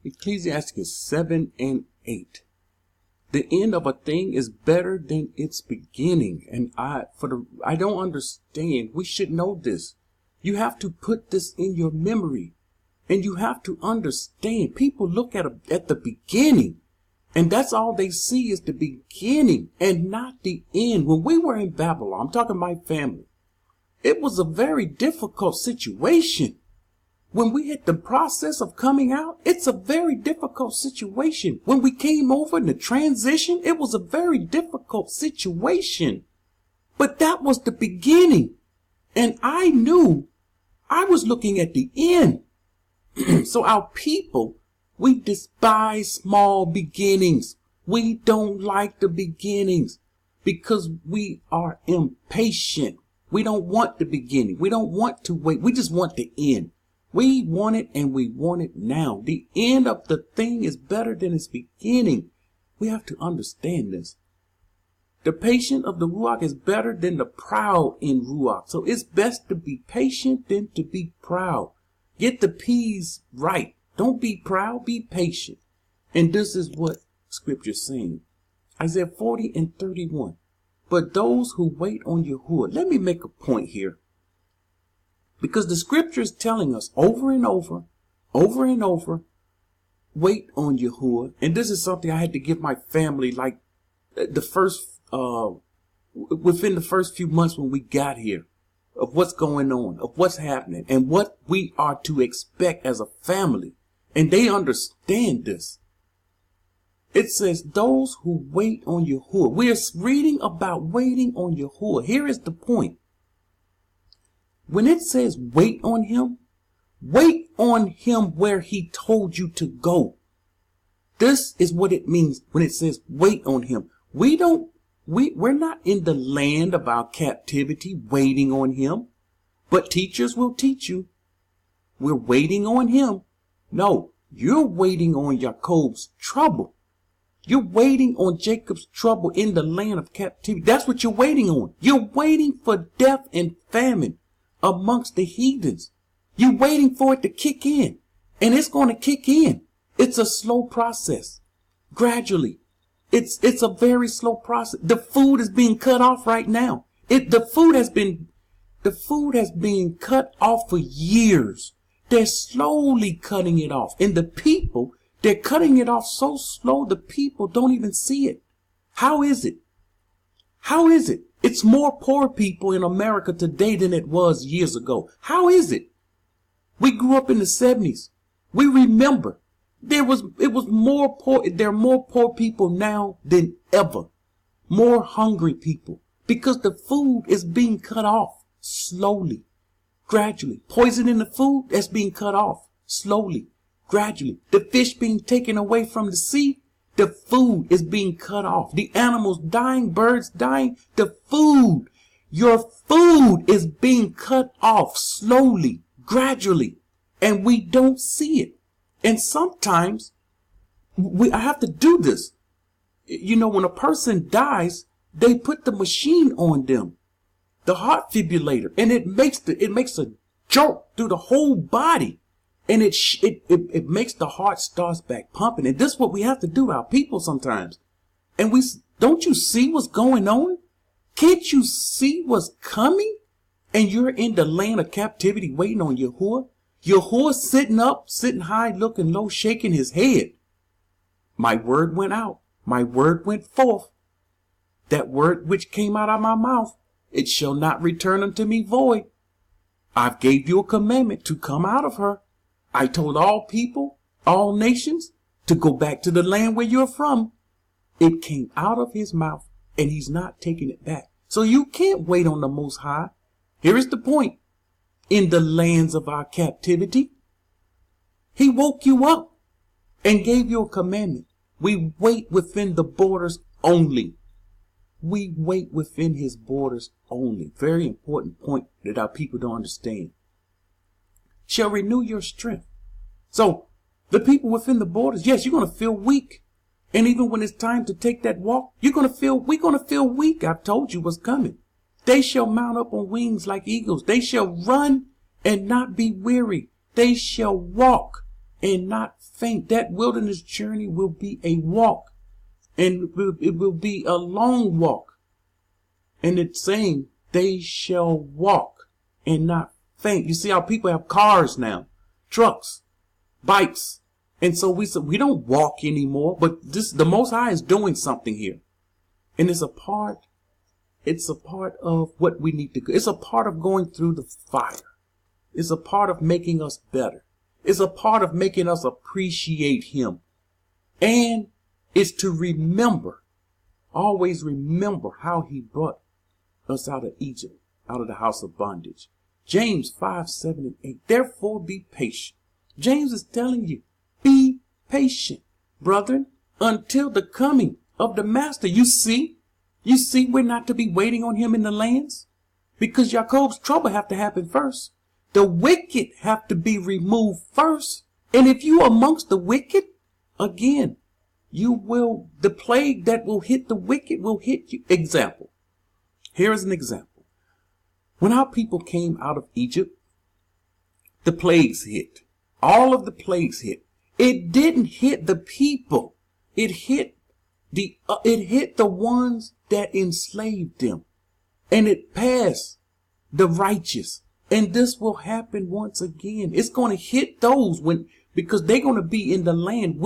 Ecclesiastes 7 and 8. The end of a thing is better than its beginning. And I don't understand. We should know this. You have to put this in your memory. And you have to understand. People look at the beginning. And that's all they see is the beginning and not the end. When we were in Babylon, I'm talking my family, it was a very difficult situation. When we hit the process of coming out, it's a very difficult situation. When we came over in the transition, it was a very difficult situation. But that was the beginning. And I knew I was looking at the end. So our people, we despise small beginnings. We don't like the beginnings because we are impatient. We don't want the beginning. We don't want to wait. We just want the end. We want it and we want it now. The end of the thing is better than its beginning. We have to understand this. The patience of the Ruach is better than the proud in Ruach. So it's best to be patient than to be proud. Get the P's right. Don't be proud, be patient. And this is what Scripture's saying. Isaiah 40 and 31. But those who wait on Yahuwah. Let me make a point here. Because the Scripture is telling us over and over, wait on Yahuwah. And this is something I had to give my family like the first, within the first few months when we got here, of what's going on, of what's happening, and what we are to expect as a family. And they understand this. It says, those who wait on Yahuwah. We are reading about waiting on Yahuwah. Here is the point. When it says wait on him where he told you to go. This is what it means when it says wait on him. We're not in the land of our captivity waiting on him, but teachers will teach you. We're waiting on him. No, you're waiting on Jacob's trouble. You're waiting on Jacob's trouble in the land of captivity. That's what you're waiting on. You're waiting for death and famine amongst the heathens. You're waiting for it to kick in, and it's going to kick in. It's a slow process. Gradually. It's a very slow process. The food is being cut off right now. The food has been cut off for years. They're slowly cutting it off. And the people, they're cutting it off so slow the people don't even see it. How is it? How is it? It's more poor people in America today than it was years ago. How is it? We grew up in the 70s. We remember. There are more poor people now than ever. More hungry people. Because the food is being cut off slowly, gradually. Poison in the food, that's being cut off slowly, gradually. The fish being taken away from the sea, the food is being cut off. The animals dying, birds dying, the food. Your food is being cut off slowly, gradually. And we don't see it. And sometimes I have to do this. You know, when a person dies, they put the machine on them, the heart defibrillator, and it makes a jolt through the whole body, and it makes the heart starts back pumping. And this is what we have to do to our people sometimes. And don't you see what's going on? Can't you see what's coming? And you're in the land of captivity waiting on Yahuwah. Yahuwah sitting up, sitting high, looking low, shaking his head. My word went out. My word went forth. That word which came out of my mouth, it shall not return unto me void. I've gave you a commandment to come out of her. I told all people, all nations, to go back to the land where you're from. It came out of his mouth, and he's not taking it back. So you can't wait on the Most High. Here is the point. In the lands of our captivity, he woke you up and gave you a commandment. We wait within the borders only. We wait within his borders only. Very important point that our people don't understand. Shall renew your strength. So the people within the borders, yes, you're going to feel weak. And even when it's time to take that walk, we're going to feel weak. I've told you what's coming. They shall mount up on wings like eagles. They shall run and not be weary. They shall walk and not faint. That wilderness journey will be a walk, and it will be a long walk. And it's saying they shall walk and not faint. You see how people have cars now, trucks, bikes. And so we don't walk anymore, but the Most High is doing something here. And it's a part of what we need to go. It's a part of going through the fire. It's a part of making us better. It's a part of making us appreciate him. And it's to remember, always remember how he brought us out of Egypt, out of the house of bondage. James 5, 7, and 8. Therefore be patient. James is telling you, be patient, brethren, until the coming of the master. You see we're not to be waiting on him in the lands, because Jacob's trouble have to happen first. The wicked have to be removed first. And if you are amongst the wicked, again, the plague that will hit the wicked will hit you. Example. Here is an example. When our people came out of Egypt, the plagues hit. All of the plagues hit. It didn't hit the people. It hit the ones that enslaved them. And it passed the righteous. And this will happen once again. It's going to hit those because they're going to be in the land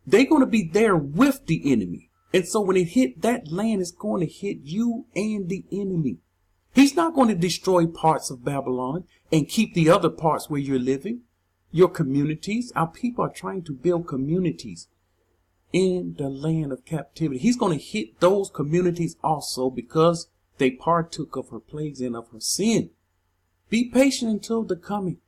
they're going to be there with the enemy. And so when it hit that land, it's going to hit you and the enemy. He's not going to destroy parts of Babylon and keep the other parts where you're living, your communities. Our people are trying to build communities in the land of captivity. He's going to hit those communities also because they partook of her plagues and of her sin. Be patient until the coming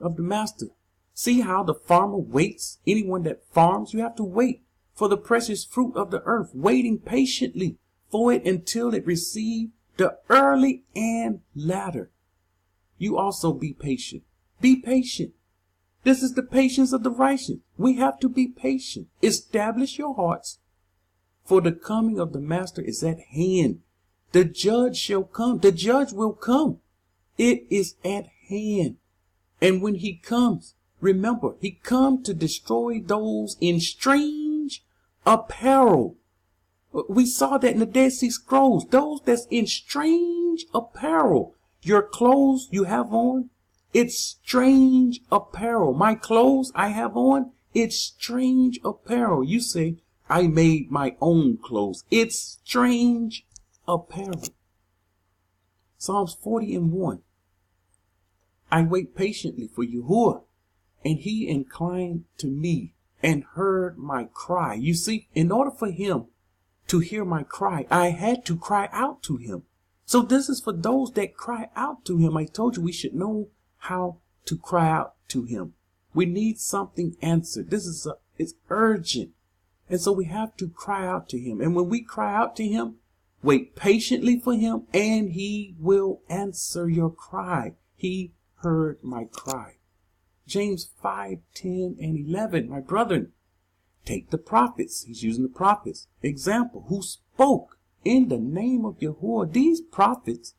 of the master. See how the farmer waits. Anyone that farms, you have to wait for the precious fruit of the earth, waiting patiently for it until it receive the early and latter. You also be patient. Be patient. This is the patience of the righteous. We have to be patient. Establish your hearts, for the coming of the master is at hand. The judge shall come. The judge will come. It is at hand. And when he comes, remember, he come to destroy those in strange apparel. We saw that in the Dead Sea Scrolls. Those that's in strange apparel. Your clothes you have on, it's strange apparel. My clothes I have on, it's strange apparel. You say, I made my own clothes. It's strange apparel. Psalms 40:1. I wait patiently for Yahuwah, and he inclined to me and heard my cry. You see, in order for him to hear my cry, I had to cry out to him. So this is for those that cry out to him. I told you we should know how to cry out to him. We need something answered. It's urgent. And so we have to cry out to him. And when we cry out to him, wait patiently for him, and he will answer your cry. He heard my cry. James 5:10 and 11. My brethren, take the prophets. He's using the prophets. Example, who spoke in the name of Yahuwah. These prophets,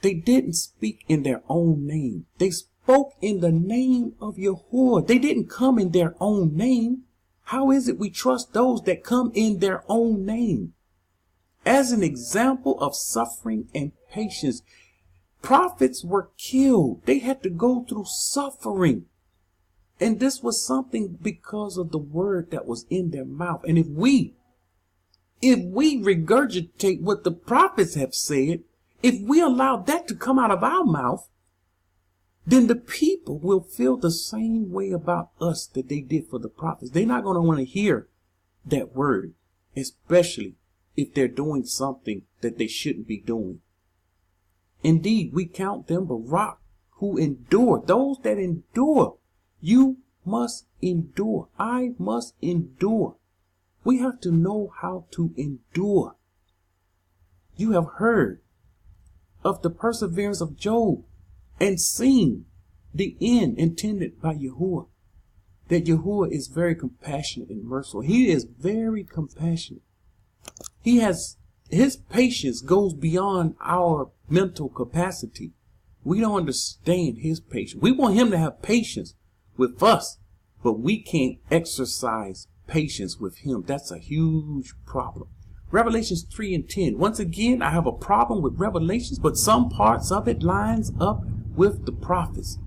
they didn't speak in their own name. They spoke in the name of Yahuwah. They didn't come in their own name. How is it we trust those that come in their own name? As an example of suffering and patience, prophets were killed. They had to go through suffering. And this was something because of the word that was in their mouth. And if we regurgitate what the prophets have said, if we allow that to come out of our mouth, then the people will feel the same way about us that they did for the prophets. They're not going to want to hear that word, especially if they're doing something that they shouldn't be doing. Indeed, we count them Barak who endure. Those that endure. You must endure. I must endure. We have to know how to endure. You have heard of the perseverance of Job and seen the end intended by Yahuwah. That Yahuwah is very compassionate and merciful. He is very compassionate. His patience goes beyond our mental capacity. We don't understand his patience. We want him to have patience with us, but we can't exercise patience with him. That's a huge problem. Revelations 3 and 10. Once again, I have a problem with Revelations, but some parts of it lines up with the prophets.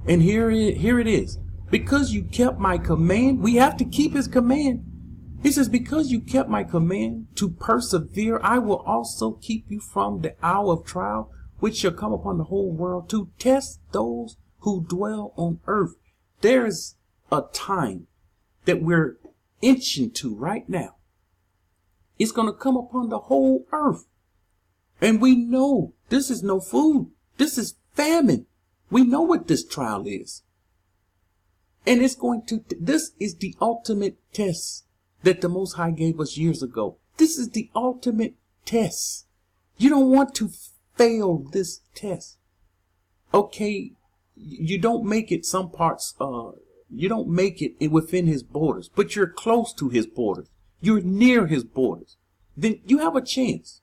And here it is. Because you kept my command, we have to keep his command. He says, because you kept my command to persevere, I will also keep you from the hour of trial, which shall come upon the whole world to test those who dwell on earth. There's a time that we're inching to right now. It's going to come upon the whole earth. And we know this is no food. This is famine. We know what this trial is. And this is the ultimate test that the Most High gave us years ago. This is the ultimate test. You don't want to fail this test. Okay, you don't make it some parts, you don't make it within his borders, but you're close to his borders. You're near his borders. Then you have a chance.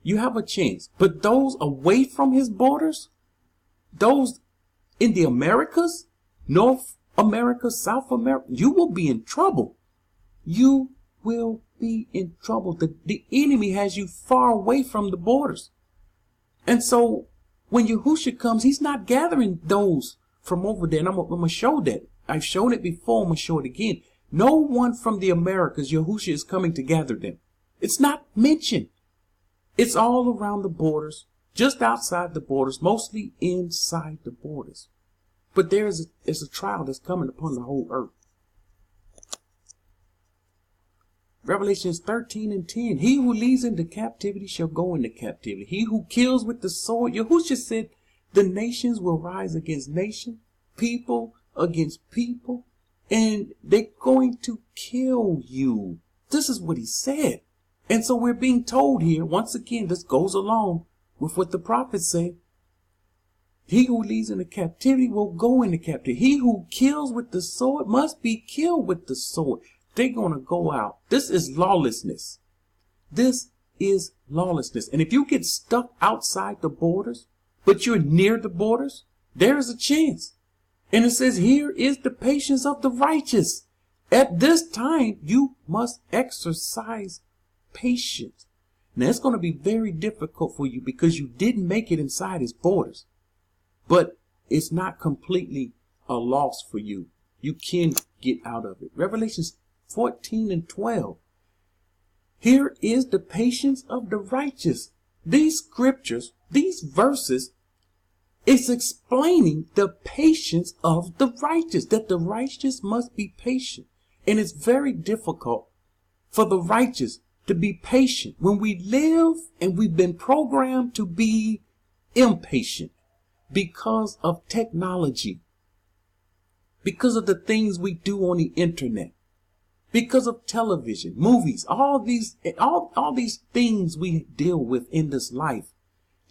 You have a chance. But those away from his borders, those in the Americas, North America, South America, you will be in trouble. You will be in trouble. The enemy has you far away from the borders. And so when Yahushua comes, he's not gathering those from over there. And I'm going to show that. I've shown it before. I'm going to show it again. No one from the Americas, Yahushua is coming to gather them. It's not mentioned. It's all around the borders, just outside the borders, mostly inside the borders. But there's a trial that's coming upon the whole earth. Revelations 13 and 10. He who leads into captivity shall go into captivity. He who kills with the sword. Yahushua said the nations will rise against nation, people against people, and they're going to kill you. This is what he said. And so we're being told here, once again, this goes along with what the prophets say. He who leads into captivity will go into captivity. He who kills with the sword must be killed with the sword. They're going to go out. This is lawlessness. This is lawlessness. And if you get stuck outside the borders, but you're near the borders, there is a chance. And it says, here is the patience of the righteous. At this time, you must exercise patience. Now, it's going to be very difficult for you because you didn't make it inside his borders. But it's not completely a loss for you. You can get out of it. Revelations 14 and 12. Here is the patience of the righteous. These scriptures, these verses, is explaining the patience of the righteous, that the righteous must be patient. And it's very difficult for the righteous to be patient when we live and we've been programmed to be impatient because of technology, because of the things we do on the internet, because of television, movies, all these things we deal with in this life.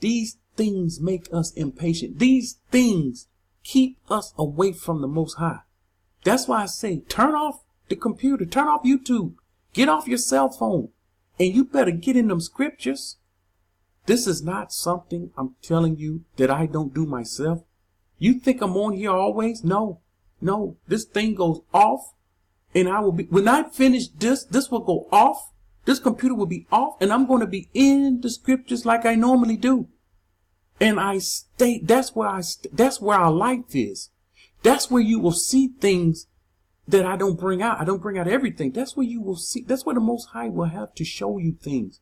These things make us impatient. These things keep us away from the Most High. That's why I say, turn off the computer, turn off YouTube, get off your cell phone, and you better get in them scriptures. This is not something I'm telling you that I don't do myself. You think I'm on here always? No. This thing goes off, and I will be, when I finish this will go off. This computer will be off, and I'm going to be in the scriptures like I normally do. And I stay, that's where our life is. That's where you will see things that I don't bring out. I don't bring out everything. That's where you will see, that's where the Most High will have to show you things.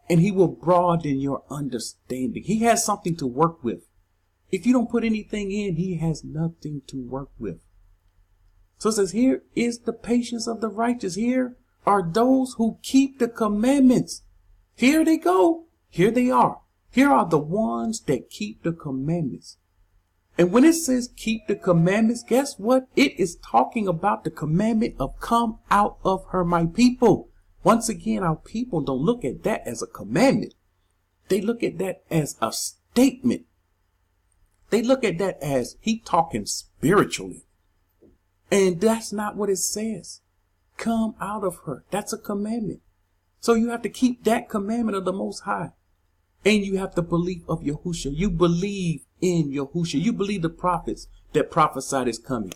And he will broaden your understanding. He has something to work with. If you don't put anything in, he has nothing to work with. So it says, here is the patience of the righteous. Here are those who keep the commandments. Here they go. Here they are. Here are the ones that keep the commandments. And when it says keep the commandments, guess what? It is talking about the commandment of come out of her, my people. Once again, our people don't look at that as a commandment. They look at that as a statement. They look at that as he talking spiritually. And that's not what it says. Come out of her. That's a commandment. So you have to keep that commandment of the Most High. And you have to believe of Yahushua. You believe in Yahushua. You believe the prophets that prophesied his coming.